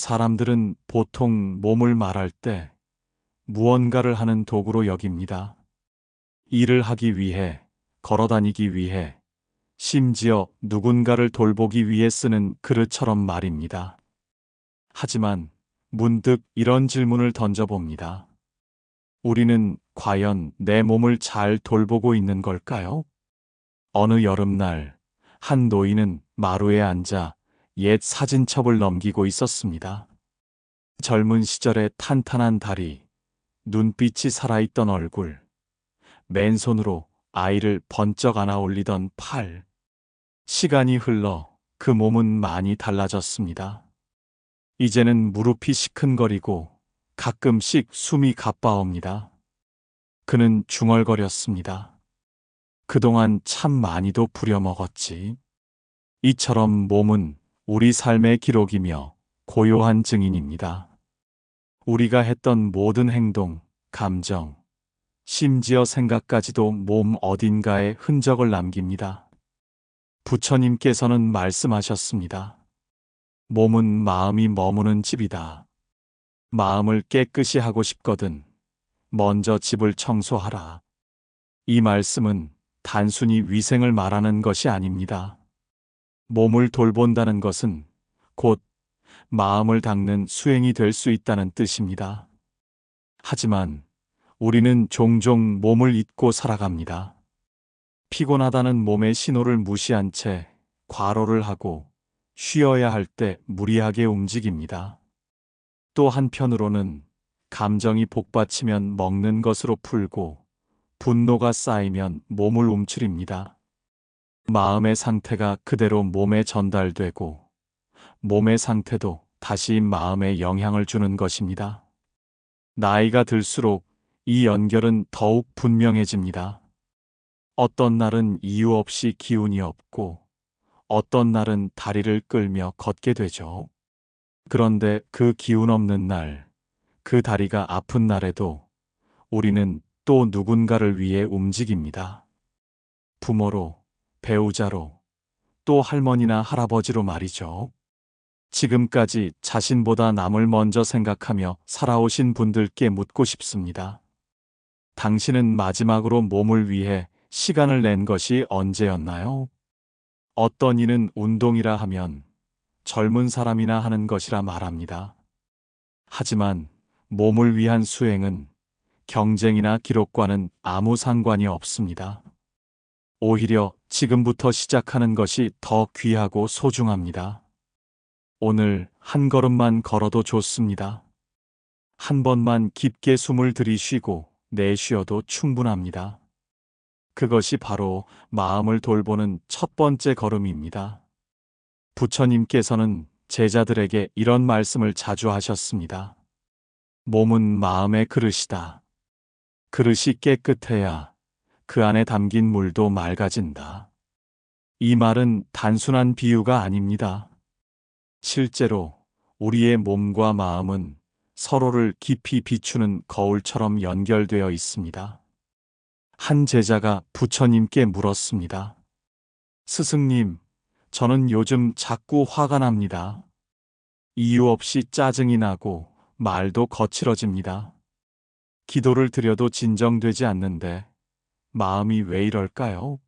사람들은 보통 몸을 말할 때 무언가를 하는 도구로 여깁니다. 일을 하기 위해, 걸어 다니기 위해, 심지어 누군가를 돌보기 위해 쓰는 그릇처럼 말입니다. 하지만 문득 이런 질문을 던져봅니다. 우리는 과연 내 몸을 잘 돌보고 있는 걸까요? 어느 여름날, 한 노인은 마루에 앉아 옛 사진첩을 넘기고 있었습니다. 젊은 시절의 탄탄한 다리, 눈빛이 살아있던 얼굴, 맨손으로 아이를 번쩍 안아 올리던 팔. 시간이 흘러 그 몸은 많이 달라졌습니다. 이제는 무릎이 시큰거리고 가끔씩 숨이 가빠옵니다. 그는 중얼거렸습니다. 그동안 참 많이도 부려먹었지. 이처럼 몸은 우리 삶의 기록이며 고요한 증인입니다. 우리가 했던 모든 행동, 감정, 심지어 생각까지도 몸 어딘가에 흔적을 남깁니다. 부처님께서는 말씀하셨습니다. 몸은 마음이 머무는 집이다. 마음을 깨끗이 하고 싶거든 먼저 집을 청소하라. 이 말씀은 단순히 위생을 말하는 것이 아닙니다. 몸을 돌본다는 것은 곧 마음을 닦는 수행이 될 수 있다는 뜻입니다. 하지만 우리는 종종 몸을 잊고 살아갑니다. 피곤하다는 몸의 신호를 무시한 채 과로를 하고 쉬어야 할 때 무리하게 움직입니다. 또 한편으로는 감정이 복받치면 먹는 것으로 풀고 분노가 쌓이면 몸을 움츠립니다. 마음의 상태가 그대로 몸에 전달되고 몸의 상태도 다시 마음에 영향을 주는 것입니다. 나이가 들수록 이 연결은 더욱 분명해집니다. 어떤 날은 이유 없이 기운이 없고 어떤 날은 다리를 끌며 걷게 되죠. 그런데 그 기운 없는 날, 그 다리가 아픈 날에도 우리는 또 누군가를 위해 움직입니다. 부모로, 배우자로, 또 할머니나 할아버지로 말이죠. 지금까지 자신보다 남을 먼저 생각하며 살아오신 분들께 묻고 싶습니다. 당신은 마지막으로 몸을 위해 시간을 낸 것이 언제였나요? 어떤 이는 운동이라 하면 젊은 사람이나 하는 것이라 말합니다. 하지만 몸을 위한 수행은 경쟁이나 기록과는 아무 상관이 없습니다. 오히려 지금부터 시작하는 것이 더 귀하고 소중합니다. 오늘 한 걸음만 걸어도 좋습니다. 한 번만 깊게 숨을 들이쉬고 내쉬어도 충분합니다. 그것이 바로 마음을 돌보는 첫 번째 걸음입니다. 부처님께서는 제자들에게 이런 말씀을 자주 하셨습니다. 몸은 마음의 그릇이다. 그릇이 깨끗해야 그 안에 담긴 물도 맑아진다. 이 말은 단순한 비유가 아닙니다. 실제로 우리의 몸과 마음은 서로를 깊이 비추는 거울처럼 연결되어 있습니다. 한 제자가 부처님께 물었습니다. 스승님, 저는 요즘 자꾸 화가 납니다. 이유 없이 짜증이 나고 말도 거칠어집니다. 기도를 드려도 진정되지 않는데 마음이 왜 이럴까요?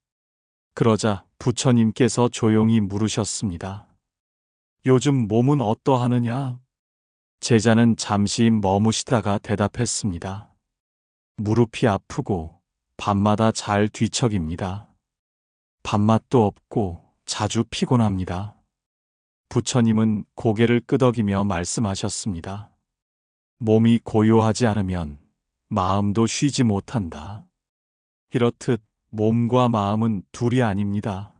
그러자 부처님께서 조용히 물으셨습니다. 요즘 몸은 어떠하느냐? 제자는 잠시 머무시다가 대답했습니다. 무릎이 아프고 밤마다 잘 뒤척입니다. 밥맛도 없고 자주 피곤합니다. 부처님은 고개를 끄덕이며 말씀하셨습니다. 몸이 고요하지 않으면 마음도 쉬지 못한다. 이렇듯 몸과 마음은 둘이 아닙니다.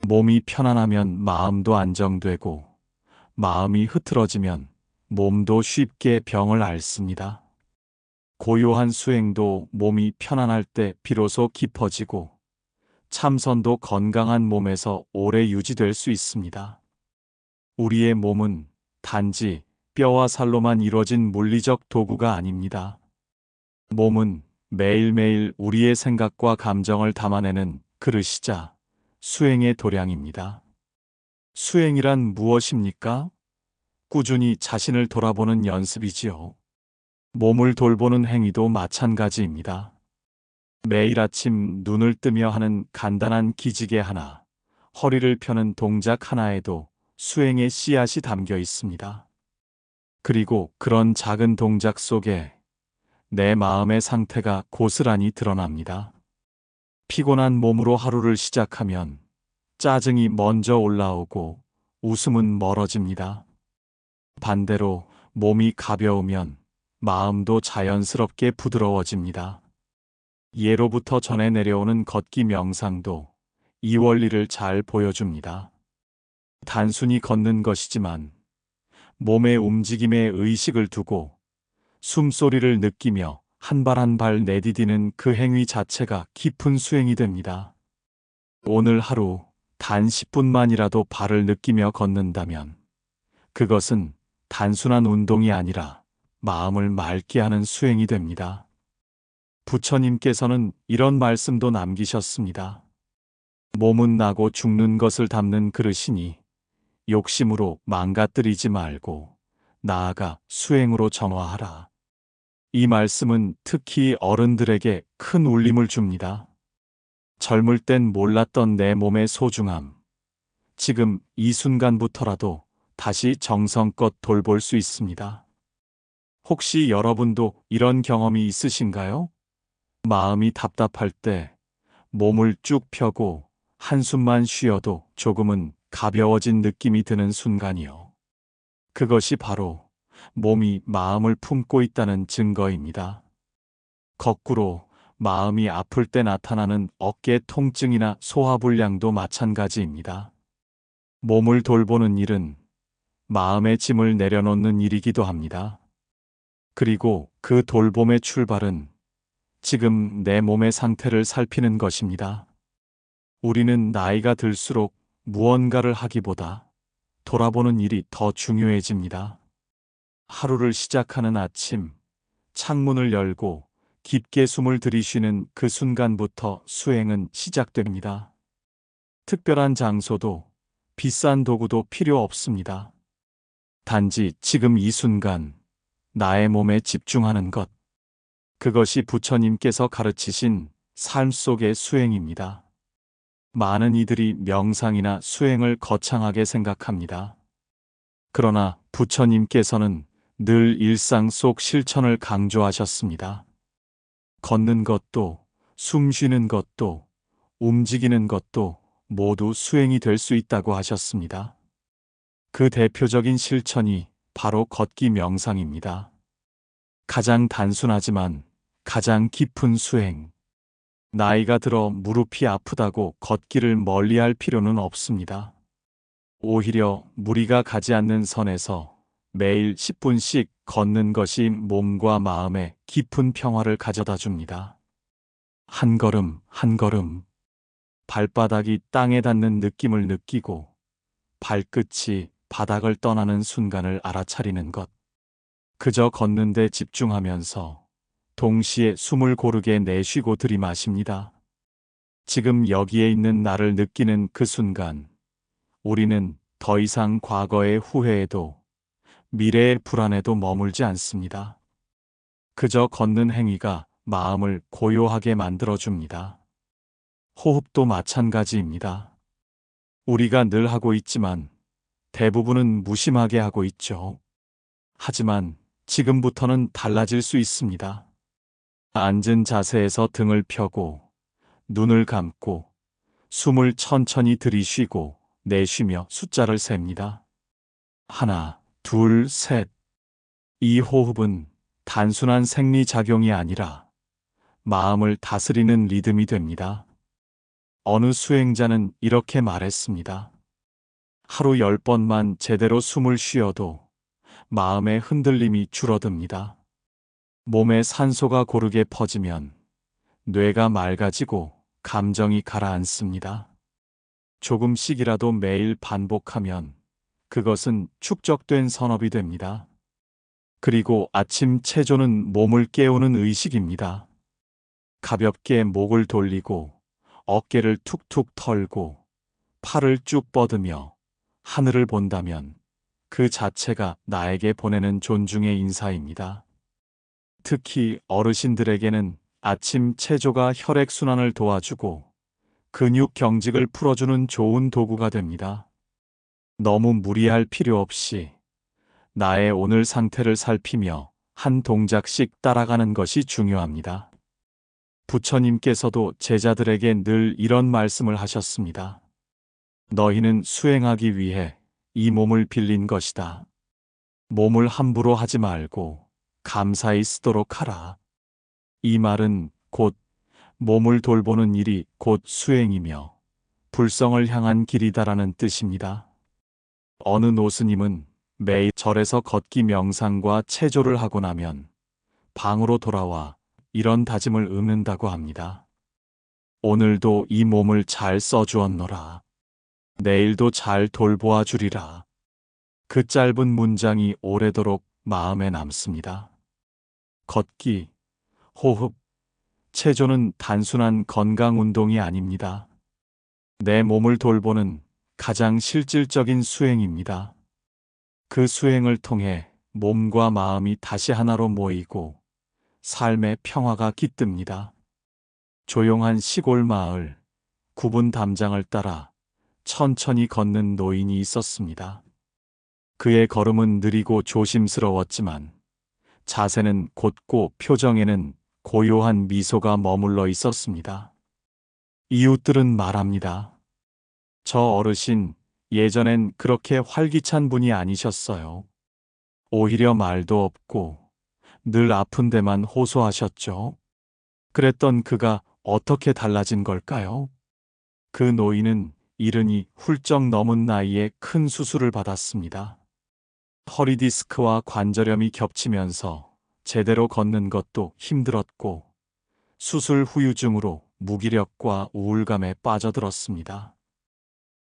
몸이 편안하면 마음도 안정되고 마음이 흐트러지면 몸도 쉽게 병을 앓습니다. 고요한 수행도 몸이 편안할 때 비로소 깊어지고 참선도 건강한 몸에서 오래 유지될 수 있습니다. 우리의 몸은 단지 뼈와 살로만 이루어진 물리적 도구가 아닙니다. 몸은 매일매일 우리의 생각과 감정을 담아내는 그릇이자 수행의 도량입니다. 수행이란 무엇입니까? 꾸준히 자신을 돌아보는 연습이지요. 몸을 돌보는 행위도 마찬가지입니다. 매일 아침 눈을 뜨며 하는 간단한 기지개 하나, 허리를 펴는 동작 하나에도 수행의 씨앗이 담겨 있습니다. 그리고 그런 작은 동작 속에 내 마음의 상태가 고스란히 드러납니다. 피곤한 몸으로 하루를 시작하면 짜증이 먼저 올라오고 웃음은 멀어집니다. 반대로 몸이 가벼우면 마음도 자연스럽게 부드러워집니다. 예로부터 전해 내려오는 걷기 명상도 이 원리를 잘 보여줍니다. 단순히 걷는 것이지만 몸의 움직임에 의식을 두고 숨소리를 느끼며 한 발 한 발 내디디는 그 행위 자체가 깊은 수행이 됩니다. 오늘 하루 단 10분만이라도 발을 느끼며 걷는다면 그것은 단순한 운동이 아니라 마음을 맑게 하는 수행이 됩니다. 부처님께서는 이런 말씀도 남기셨습니다. 몸은 나고 죽는 것을 담는 그릇이니 욕심으로 망가뜨리지 말고 나아가 수행으로 정화하라. 이 말씀은 특히 어른들에게 큰 울림을 줍니다. 젊을 땐 몰랐던 내 몸의 소중함. 지금 이 순간부터라도 다시 정성껏 돌볼 수 있습니다. 혹시 여러분도 이런 경험이 있으신가요? 마음이 답답할 때 몸을 쭉 펴고 한숨만 쉬어도 조금은 가벼워진 느낌이 드는 순간이요. 그것이 바로 몸이 마음을 품고 있다는 증거입니다. 거꾸로 마음이 아플 때 나타나는 어깨 통증이나 소화불량도 마찬가지입니다. 몸을 돌보는 일은 마음의 짐을 내려놓는 일이기도 합니다. 그리고 그 돌봄의 출발은 지금 내 몸의 상태를 살피는 것입니다. 우리는 나이가 들수록 무언가를 하기보다 돌아보는 일이 더 중요해집니다. 하루를 시작하는 아침, 창문을 열고 깊게 숨을 들이쉬는 그 순간부터 수행은 시작됩니다. 특별한 장소도 비싼 도구도 필요 없습니다. 단지 지금 이 순간 나의 몸에 집중하는 것. 그것이 부처님께서 가르치신 삶 속의 수행입니다. 많은 이들이 명상이나 수행을 거창하게 생각합니다. 그러나 부처님께서는 늘 일상 속 실천을 강조하셨습니다. 걷는 것도, 숨 쉬는 것도, 움직이는 것도 모두 수행이 될 수 있다고 하셨습니다. 그 대표적인 실천이 바로 걷기 명상입니다. 가장 단순하지만 가장 깊은 수행. 나이가 들어 무릎이 아프다고 걷기를 멀리할 필요는 없습니다. 오히려 무리가 가지 않는 선에서 매일 10분씩 걷는 것이 몸과 마음에 깊은 평화를 가져다 줍니다. 한 걸음 한 걸음 발바닥이 땅에 닿는 느낌을 느끼고 발끝이 바닥을 떠나는 순간을 알아차리는 것. 그저 걷는 데 집중하면서 동시에 숨을 고르게 내쉬고 들이마십니다. 지금 여기에 있는 나를 느끼는 그 순간 우리는 더 이상 과거의 후회에도 미래의 불안에도 머물지 않습니다. 그저 걷는 행위가 마음을 고요하게 만들어줍니다. 호흡도 마찬가지입니다. 우리가 늘 하고 있지만 대부분은 무심하게 하고 있죠. 하지만 지금부터는 달라질 수 있습니다. 앉은 자세에서 등을 펴고 눈을 감고 숨을 천천히 들이쉬고 내쉬며 숫자를 셉니다. 하나, 둘, 셋. 이 호흡은 단순한 생리작용이 아니라 마음을 다스리는 리듬이 됩니다. 어느 수행자는 이렇게 말했습니다. 하루 10번만 제대로 숨을 쉬어도 마음의 흔들림이 줄어듭니다. 몸에 산소가 고르게 퍼지면 뇌가 맑아지고 감정이 가라앉습니다. 조금씩이라도 매일 반복하면 그것은 축적된 선업이 됩니다. 그리고 아침 체조는 몸을 깨우는 의식입니다. 가볍게 목을 돌리고 어깨를 툭툭 털고 팔을 쭉 뻗으며 하늘을 본다면 그 자체가 나에게 보내는 존중의 인사입니다. 특히 어르신들에게는 아침 체조가 혈액순환을 도와주고 근육 경직을 풀어주는 좋은 도구가 됩니다. 너무 무리할 필요 없이 나의 오늘 상태를 살피며 한 동작씩 따라가는 것이 중요합니다. 부처님께서도 제자들에게 늘 이런 말씀을 하셨습니다. 너희는 수행하기 위해 이 몸을 빌린 것이다. 몸을 함부로 하지 말고 감사히 쓰도록 하라. 이 말은 곧 몸을 돌보는 일이 곧 수행이며 불성을 향한 길이다라는 뜻입니다. 어느 노스님은 매일 절에서 걷기 명상과 체조를 하고 나면 방으로 돌아와 이런 다짐을 읊는다고 합니다. 오늘도 이 몸을 잘 써주었노라. 내일도 잘 돌보아 주리라. 그 짧은 문장이 오래도록 마음에 남습니다. 걷기, 호흡, 체조는 단순한 건강 운동이 아닙니다. 내 몸을 돌보는 가장 실질적인 수행입니다. 그 수행을 통해 몸과 마음이 다시 하나로 모이고 삶의 평화가 깃듭니다. 조용한 시골 마을, 굽은 담장을 따라 천천히 걷는 노인이 있었습니다. 그의 걸음은 느리고 조심스러웠지만 자세는 곧고 표정에는 고요한 미소가 머물러 있었습니다. 이웃들은 말합니다. 저 어르신, 예전엔 그렇게 활기찬 분이 아니셨어요. 오히려 말도 없고 늘 아픈 데만 호소하셨죠. 그랬던 그가 어떻게 달라진 걸까요? 그 노인은 이른이 훌쩍 넘은 나이에 큰 수술을 받았습니다. 허리 디스크와 관절염이 겹치면서 제대로 걷는 것도 힘들었고 수술 후유증으로 무기력과 우울감에 빠져들었습니다.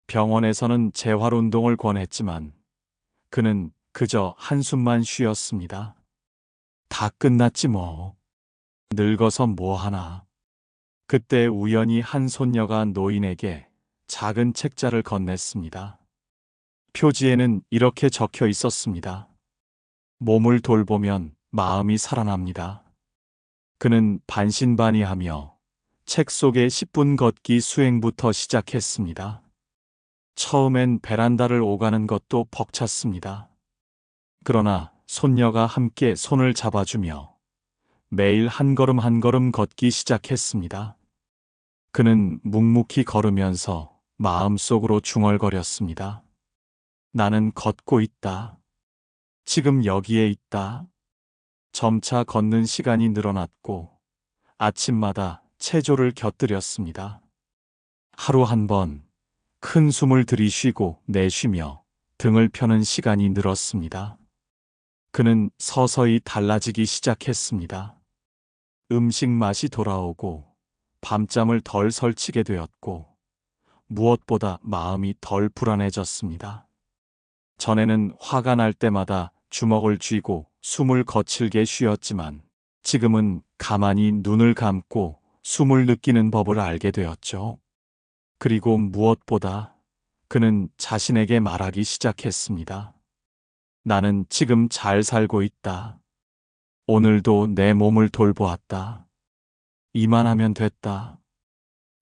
병원에서는 재활 운동을 권했지만 그는 그저 한숨만 쉬었습니다. 다 끝났지 뭐. 늙어서 뭐하나. 그때 우연히 한 손녀가 노인에게 작은 책자를 건넸습니다. 표지에는 이렇게 적혀 있었습니다. 몸을 돌보면 마음이 살아납니다. 그는 반신반의하며 책 속의 10분 걷기 수행부터 시작했습니다. 처음엔 베란다를 오가는 것도 벅찼습니다. 그러나 손녀가 함께 손을 잡아주며 매일 한 걸음 한 걸음 걷기 시작했습니다. 그는 묵묵히 걸으면서 마음속으로 중얼거렸습니다. 나는 걷고 있다. 지금 여기에 있다. 점차 걷는 시간이 늘어났고 아침마다 체조를 곁들였습니다. 하루 한 번 큰 숨을 들이쉬고 내쉬며 등을 펴는 시간이 늘었습니다. 그는 서서히 달라지기 시작했습니다. 음식 맛이 돌아오고 밤잠을 덜 설치게 되었고 무엇보다 마음이 덜 불안해졌습니다. 전에는 화가 날 때마다 주먹을 쥐고 숨을 거칠게 쉬었지만 지금은 가만히 눈을 감고 숨을 느끼는 법을 알게 되었죠. 그리고 무엇보다 그는 자신에게 말하기 시작했습니다. 나는 지금 잘 살고 있다. 오늘도 내 몸을 돌보았다. 이만하면 됐다.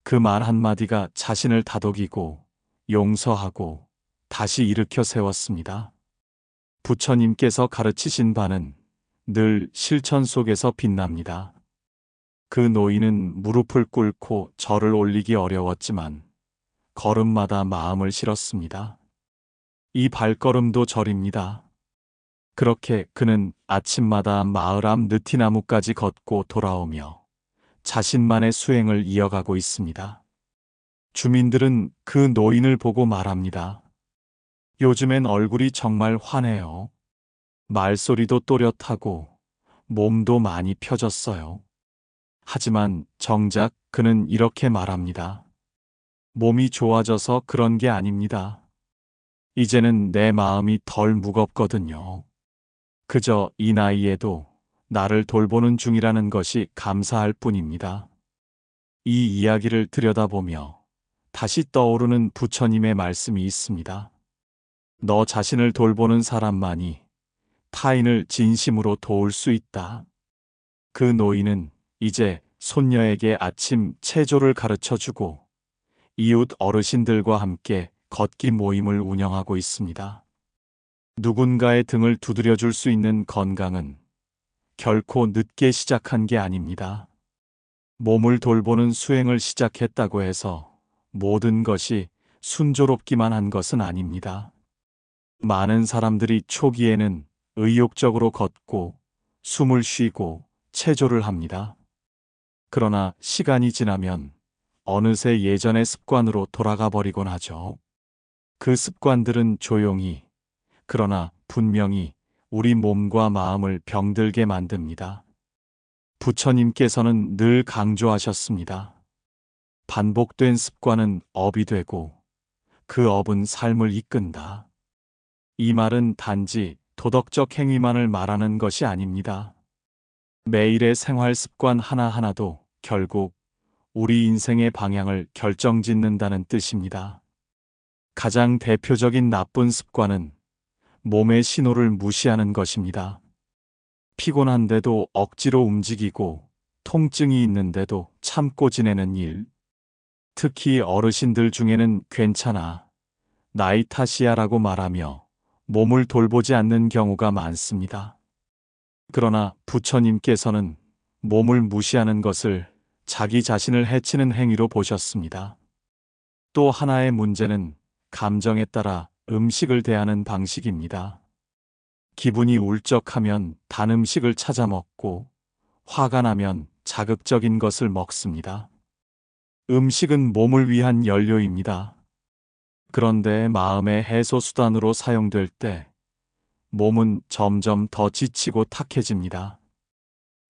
그 말 한마디가 자신을 다독이고 용서하고 다시 일으켜 세웠습니다. 부처님께서 가르치신 바는 늘 실천 속에서 빛납니다. 그 노인은 무릎을 꿇고 절을 올리기 어려웠지만 걸음마다 마음을 실었습니다. 이 발걸음도 절입니다. 그렇게 그는 아침마다 마을 앞 느티나무까지 걷고 돌아오며 자신만의 수행을 이어가고 있습니다. 주민들은 그 노인을 보고 말합니다. 요즘엔 얼굴이 정말 환해요. 말소리도 또렷하고 몸도 많이 펴졌어요. 하지만 정작 그는 이렇게 말합니다. 몸이 좋아져서 그런 게 아닙니다. 이제는 내 마음이 덜 무겁거든요. 그저 이 나이에도 나를 돌보는 중이라는 것이 감사할 뿐입니다. 이 이야기를 들여다보며 다시 떠오르는 부처님의 말씀이 있습니다. 너 자신을 돌보는 사람만이 타인을 진심으로 도울 수 있다. 그 노인은 이제 손녀에게 아침 체조를 가르쳐 주고 이웃 어르신들과 함께 걷기 모임을 운영하고 있습니다. 누군가의 등을 두드려 줄 수 있는 건강은 결코 늦게 시작한 게 아닙니다. 몸을 돌보는 수행을 시작했다고 해서 모든 것이 순조롭기만 한 것은 아닙니다. 많은 사람들이 초기에는 의욕적으로 걷고 숨을 쉬고 체조를 합니다. 그러나 시간이 지나면 어느새 예전의 습관으로 돌아가 버리곤 하죠. 그 습관들은 조용히, 그러나 분명히 우리 몸과 마음을 병들게 만듭니다. 부처님께서는 늘 강조하셨습니다. 반복된 습관은 업이 되고 그 업은 삶을 이끈다. 이 말은 단지 도덕적 행위만을 말하는 것이 아닙니다. 매일의 생활 습관 하나하나도 결국 우리 인생의 방향을 결정짓는다는 뜻입니다. 가장 대표적인 나쁜 습관은 몸의 신호를 무시하는 것입니다. 피곤한데도 억지로 움직이고 통증이 있는데도 참고 지내는 일. 특히 어르신들 중에는 괜찮아, 나이 탓이야라고 말하며 몸을 돌보지 않는 경우가 많습니다. 그러나 부처님께서는 몸을 무시하는 것을 자기 자신을 해치는 행위로 보셨습니다. 또 하나의 문제는 감정에 따라 음식을 대하는 방식입니다. 기분이 울적하면 단 음식을 찾아 먹고 화가 나면 자극적인 것을 먹습니다. 음식은 몸을 위한 연료입니다. 그런데 마음의 해소수단으로 사용될 때 몸은 점점 더 지치고 탁해집니다.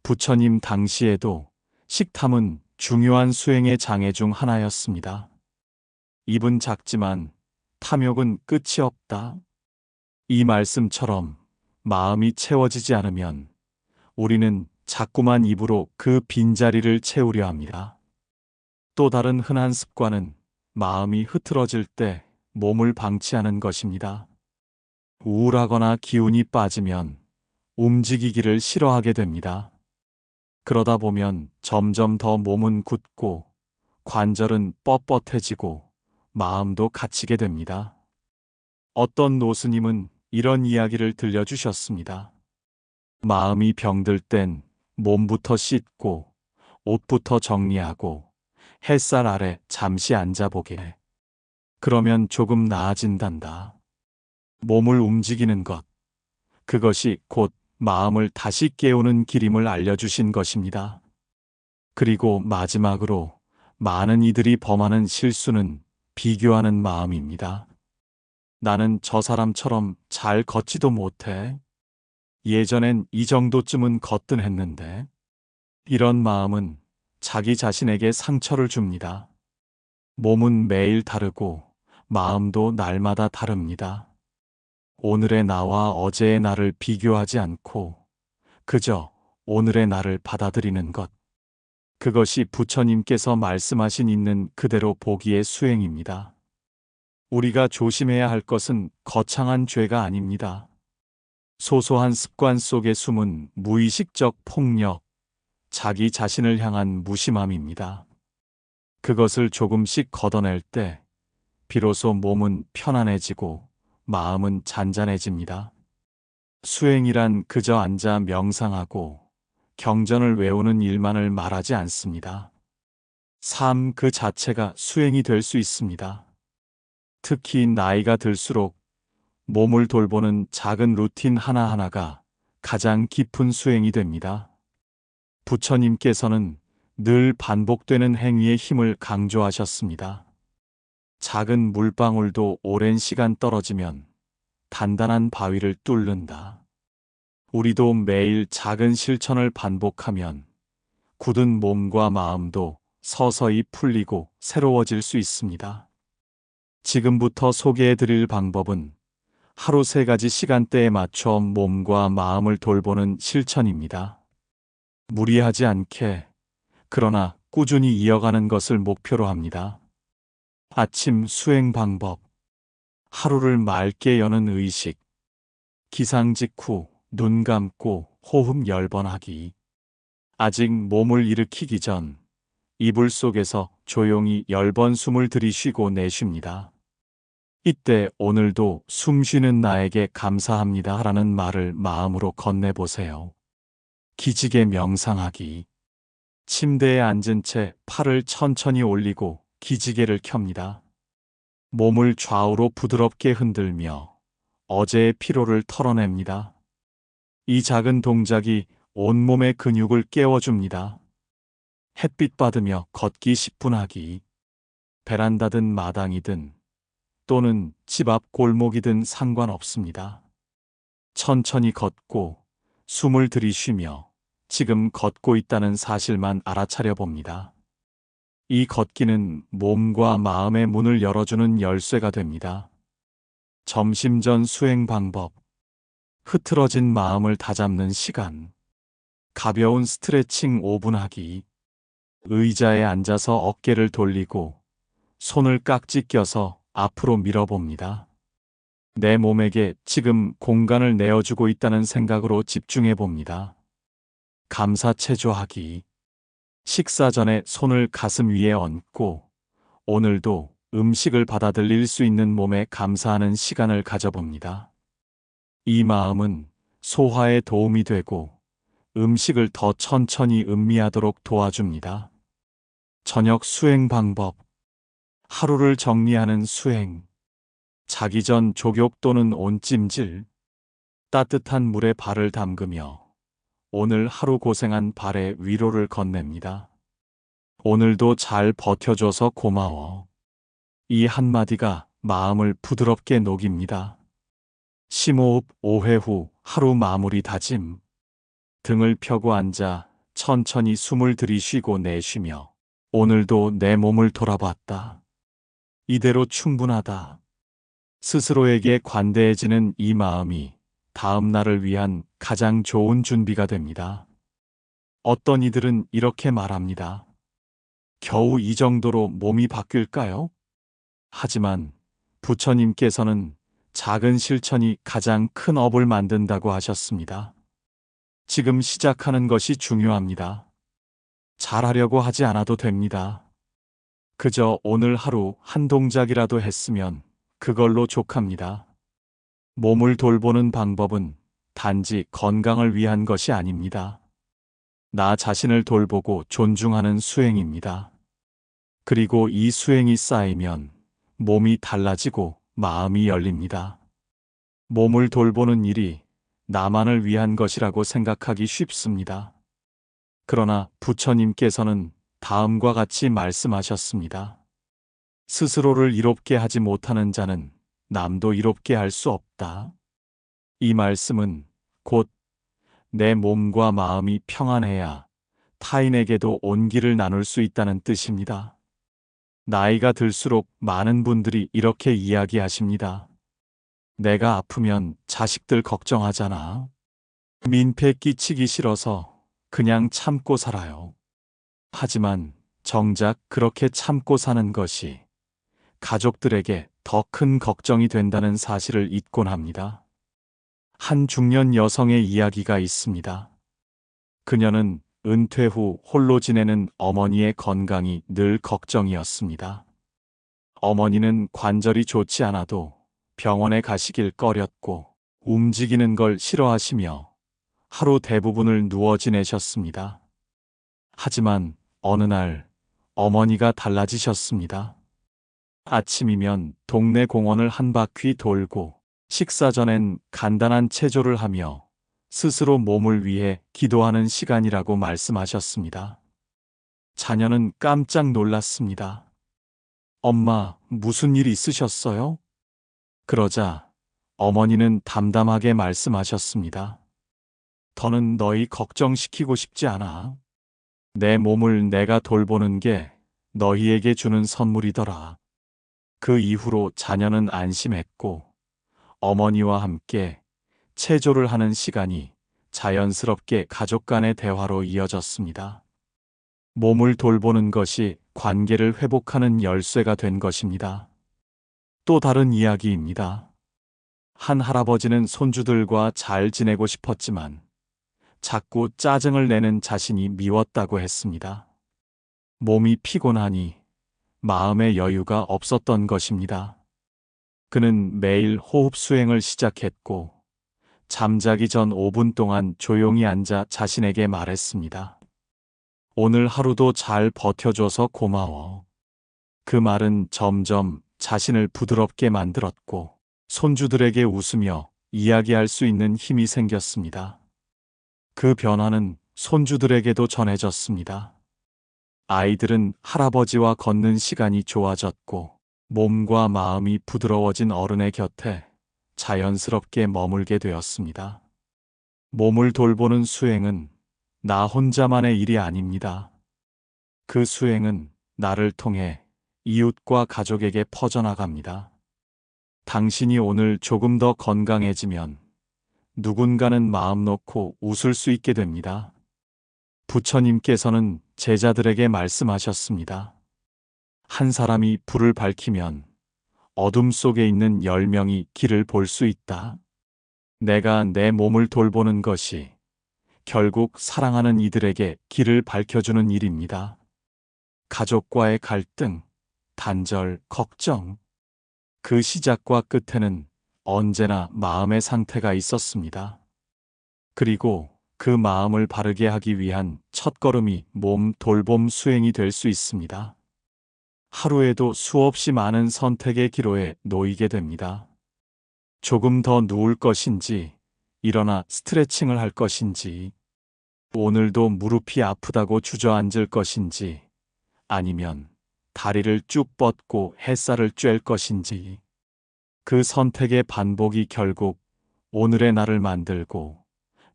부처님 당시에도 식탐은 중요한 수행의 장애 중 하나였습니다. 입은 작지만 탐욕은 끝이 없다. 이 말씀처럼 마음이 채워지지 않으면 우리는 자꾸만 입으로 그 빈자리를 채우려 합니다. 또 다른 흔한 습관은 마음이 흐트러질 때 몸을 방치하는 것입니다. 우울하거나 기운이 빠지면 움직이기를 싫어하게 됩니다. 그러다 보면 점점 더 몸은 굳고 관절은 뻣뻣해지고 마음도 갇히게 됩니다. 어떤 노스님은 이런 이야기를 들려주셨습니다. 마음이 병들 땐 몸부터 씻고 옷부터 정리하고 햇살 아래 잠시 앉아보게. 그러면 조금 나아진단다. 몸을 움직이는 것, 그것이 곧 마음을 다시 깨우는 길임을 알려주신 것입니다. 그리고 마지막으로 많은 이들이 범하는 실수는 비교하는 마음입니다. 나는 저 사람처럼 잘 걷지도 못해. 예전엔 이 정도쯤은 거뜬했는데. 이런 마음은 자기 자신에게 상처를 줍니다. 몸은 매일 다르고 마음도 날마다 다릅니다. 오늘의 나와 어제의 나를 비교하지 않고 그저 오늘의 나를 받아들이는 것. 그것이 부처님께서 말씀하신 있는 그대로 보기의 수행입니다. 우리가 조심해야 할 것은 거창한 죄가 아닙니다. 소소한 습관 속에 숨은 무의식적 폭력, 자기 자신을 향한 무심함입니다. 그것을 조금씩 걷어낼 때 비로소 몸은 편안해지고 마음은 잔잔해집니다. 수행이란 그저 앉아 명상하고 경전을 외우는 일만을 말하지 않습니다. 삶 그 자체가 수행이 될 수 있습니다. 특히 나이가 들수록 몸을 돌보는 작은 루틴 하나하나가 가장 깊은 수행이 됩니다. 부처님께서는 늘 반복되는 행위의 힘을 강조하셨습니다. 작은 물방울도 오랜 시간 떨어지면 단단한 바위를 뚫는다. 우리도 매일 작은 실천을 반복하면 굳은 몸과 마음도 서서히 풀리고 새로워질 수 있습니다. 지금부터 소개해 드릴 방법은 하루 3가지 시간대에 맞춰 몸과 마음을 돌보는 실천입니다. 무리하지 않게, 그러나 꾸준히 이어가는 것을 목표로 합니다. 아침 수행 방법. 하루를 맑게 여는 의식. 기상 직후 눈 감고 호흡 10번 하기. 아직 몸을 일으키기 전 이불 속에서 조용히 10번 숨을 들이쉬고 내쉽니다. 이때 오늘도 숨 쉬는 나에게 감사합니다 라는 말을 마음으로 건네보세요. 기지개 명상하기. 침대에 앉은 채 팔을 천천히 올리고 기지개를 켭니다. 몸을 좌우로 부드럽게 흔들며 어제의 피로를 털어냅니다. 이 작은 동작이 온몸의 근육을 깨워줍니다. 햇빛 받으며 걷기 10분 하기. 베란다든 마당이든 또는 집 앞 골목이든 상관없습니다. 천천히 걷고 숨을 들이쉬며 지금 걷고 있다는 사실만 알아차려 봅니다. 이 걷기는 몸과 마음의 문을 열어주는 열쇠가 됩니다. 점심 전 수행 방법. 흐트러진 마음을 다잡는 시간. 가벼운 스트레칭 5분 하기. 의자에 앉아서 어깨를 돌리고 손을 깍지 껴서 앞으로 밀어봅니다. 내 몸에게 지금 공간을 내어주고 있다는 생각으로 집중해 봅니다. 감사체조하기. 식사 전에 손을 가슴 위에 얹고 오늘도 음식을 받아들일 수 있는 몸에 감사하는 시간을 가져봅니다. 이 마음은 소화에 도움이 되고 음식을 더 천천히 음미하도록 도와줍니다. 저녁 수행 방법. 하루를 정리하는 수행. 자기 전 족욕 또는 온찜질. 따뜻한 물에 발을 담그며 오늘 하루 고생한 발에 위로를 건넵니다. 오늘도 잘 버텨줘서 고마워. 이 한마디가 마음을 부드럽게 녹입니다. 심호흡 5회 후 하루 마무리 다짐. 등을 펴고 앉아 천천히 숨을 들이쉬고 내쉬며 오늘도 내 몸을 돌아봤다. 이대로 충분하다. 스스로에게 관대해지는 이 마음이 다음 날을 위한 가장 좋은 준비가 됩니다. 어떤 이들은 이렇게 말합니다. 겨우 이 정도로 몸이 바뀔까요? 하지만 부처님께서는 작은 실천이 가장 큰 업을 만든다고 하셨습니다. 지금 시작하는 것이 중요합니다. 잘하려고 하지 않아도 됩니다. 그저 오늘 하루 한 동작이라도 했으면 그걸로 족합니다. 몸을 돌보는 방법은 단지 건강을 위한 것이 아닙니다. 나 자신을 돌보고 존중하는 수행입니다. 그리고 이 수행이 쌓이면 몸이 달라지고 마음이 열립니다. 몸을 돌보는 일이 나만을 위한 것이라고 생각하기 쉽습니다. 그러나 부처님께서는 다음과 같이 말씀하셨습니다. 스스로를 이롭게 하지 못하는 자는 남도 이롭게 할 수 없다. 이 말씀은 곧 내 몸과 마음이 평안해야 타인에게도 온기를 나눌 수 있다는 뜻입니다. 나이가 들수록 많은 분들이 이렇게 이야기하십니다. 내가 아프면 자식들 걱정하잖아. 민폐 끼치기 싫어서 그냥 참고 살아요. 하지만 정작 그렇게 참고 사는 것이 가족들에게 더 큰 걱정이 된다는 사실을 잊곤 합니다. 한 중년 여성의 이야기가 있습니다. 그녀는 은퇴 후 홀로 지내는 어머니의 건강이 늘 걱정이었습니다. 어머니는 관절이 좋지 않아도 병원에 가시길 꺼렸고 움직이는 걸 싫어하시며 하루 대부분을 누워 지내셨습니다. 하지만 어느 날 어머니가 달라지셨습니다. 아침이면 동네 공원을 한 바퀴 돌고 식사 전엔 간단한 체조를 하며 스스로 몸을 위해 기도하는 시간이라고 말씀하셨습니다. 자녀는 깜짝 놀랐습니다. 엄마, 무슨 일 있으셨어요? 그러자 어머니는 담담하게 말씀하셨습니다. 더는 너희 걱정시키고 싶지 않아. 내 몸을 내가 돌보는 게 너희에게 주는 선물이더라. 그 이후로 자녀는 안심했고 어머니와 함께 체조를 하는 시간이 자연스럽게 가족 간의 대화로 이어졌습니다. 몸을 돌보는 것이 관계를 회복하는 열쇠가 된 것입니다. 또 다른 이야기입니다. 한 할아버지는 손주들과 잘 지내고 싶었지만 자꾸 짜증을 내는 자신이 미웠다고 했습니다. 몸이 피곤하니 마음의 여유가 없었던 것입니다. 그는 매일 호흡 수행을 시작했고 잠자기 전 5분 동안 조용히 앉아 자신에게 말했습니다. 오늘 하루도 잘 버텨줘서 고마워. 그 말은 점점 자신을 부드럽게 만들었고 손주들에게 웃으며 이야기할 수 있는 힘이 생겼습니다. 그 변화는 손주들에게도 전해졌습니다. 아이들은 할아버지와 걷는 시간이 좋아졌고 몸과 마음이 부드러워진 어른의 곁에 자연스럽게 머물게 되었습니다. 몸을 돌보는 수행은 나 혼자만의 일이 아닙니다. 그 수행은 나를 통해 이웃과 가족에게 퍼져나갑니다. 당신이 오늘 조금 더 건강해지면 누군가는 마음 놓고 웃을 수 있게 됩니다. 부처님께서는 제자들에게 말씀하셨습니다. 한 사람이 불을 밝히면 어둠 속에 있는 10명이 길을 볼 수 있다. 내가 내 몸을 돌보는 것이 결국 사랑하는 이들에게 길을 밝혀주는 일입니다. 가족과의 갈등, 단절, 걱정. 그 시작과 끝에는 언제나 마음의 상태가 있었습니다. 그리고 그 마음을 바르게 하기 위한 첫걸음이 몸 돌봄 수행이 될 수 있습니다. 하루에도 수없이 많은 선택의 기로에 놓이게 됩니다. 조금 더 누울 것인지, 일어나 스트레칭을 할 것인지, 오늘도 무릎이 아프다고 주저앉을 것인지, 아니면 다리를 쭉 뻗고 햇살을 쬐을 것인지, 그 선택의 반복이 결국 오늘의 나를 만들고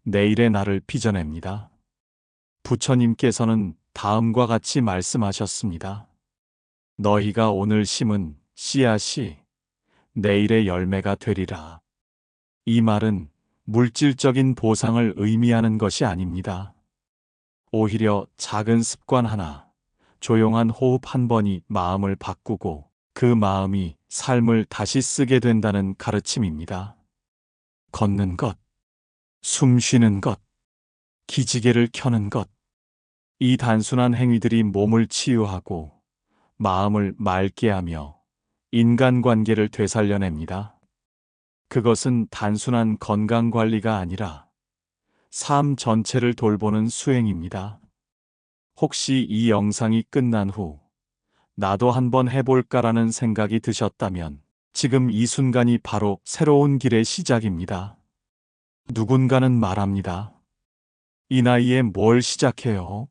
내일의 나를 빚어냅니다. 부처님께서는 다음과 같이 말씀하셨습니다. 너희가 오늘 심은 씨앗이 내일의 열매가 되리라. 이 말은 물질적인 보상을 의미하는 것이 아닙니다. 오히려 작은 습관 하나, 조용한 호흡 한 번이 마음을 바꾸고 그 마음이 삶을 다시 쓰게 된다는 가르침입니다. 걷는 것, 숨 쉬는 것, 기지개를 켜는 것. 이 단순한 행위들이 몸을 치유하고 마음을 맑게 하며 인간관계를 되살려냅니다. 그것은 단순한 건강관리가 아니라 삶 전체를 돌보는 수행입니다. 혹시 이 영상이 끝난 후 나도 한번 해볼까라는 생각이 드셨다면 지금 이 순간이 바로 새로운 길의 시작입니다. 누군가는 말합니다. 이 나이에 뭘 시작해요?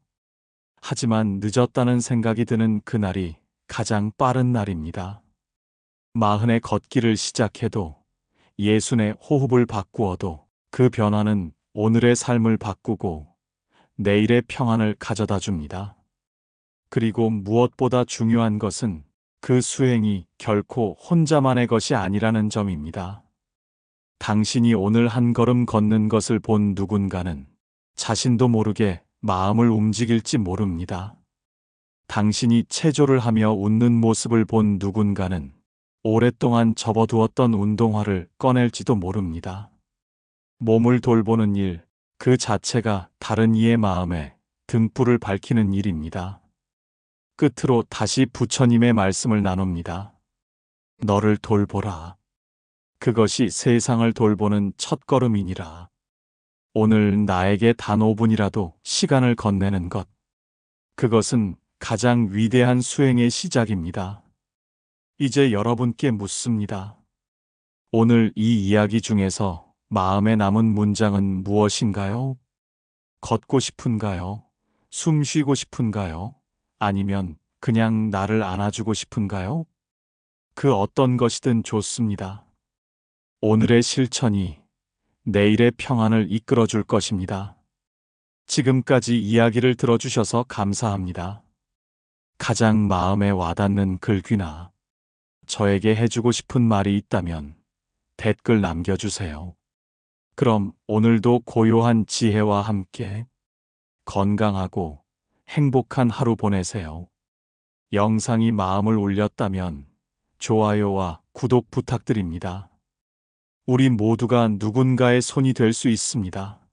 하지만 늦었다는 생각이 드는 그날이 가장 빠른 날입니다. 40의 걷기를 시작해도 60의 호흡을 바꾸어도 그 변화는 오늘의 삶을 바꾸고 내일의 평안을 가져다 줍니다. 그리고 무엇보다 중요한 것은 그 수행이 결코 혼자만의 것이 아니라는 점입니다. 당신이 오늘 한 걸음 걷는 것을 본 누군가는 자신도 모르게 마음을 움직일지 모릅니다. 당신이 체조를 하며 웃는 모습을 본 누군가는 오랫동안 접어두었던 운동화를 꺼낼지도 모릅니다. 몸을 돌보는 일, 그 자체가 다른 이의 마음에 등불을 밝히는 일입니다. 끝으로 다시 부처님의 말씀을 나눕니다. 너를 돌보라. 그것이 세상을 돌보는 첫걸음이니라. 오늘 나에게 단 5분이라도 시간을 건네는 것. 그것은 가장 위대한 수행의 시작입니다. 이제 여러분께 묻습니다. 오늘 이 이야기 중에서 마음에 남은 문장은 무엇인가요? 걷고 싶은가요? 숨 쉬고 싶은가요? 아니면 그냥 나를 안아주고 싶은가요? 그 어떤 것이든 좋습니다. 오늘의 실천이 내일의 평안을 이끌어 줄 것입니다. 지금까지 이야기를 들어주셔서 감사합니다. 가장 마음에 와닿는 글귀나 저에게 해주고 싶은 말이 있다면 댓글 남겨주세요. 그럼 오늘도 고요한 지혜와 함께 건강하고 행복한 하루 보내세요. 영상이 마음을 울렸다면 좋아요와 구독 부탁드립니다. 우리 모두가 누군가의 손이 될 수 있습니다.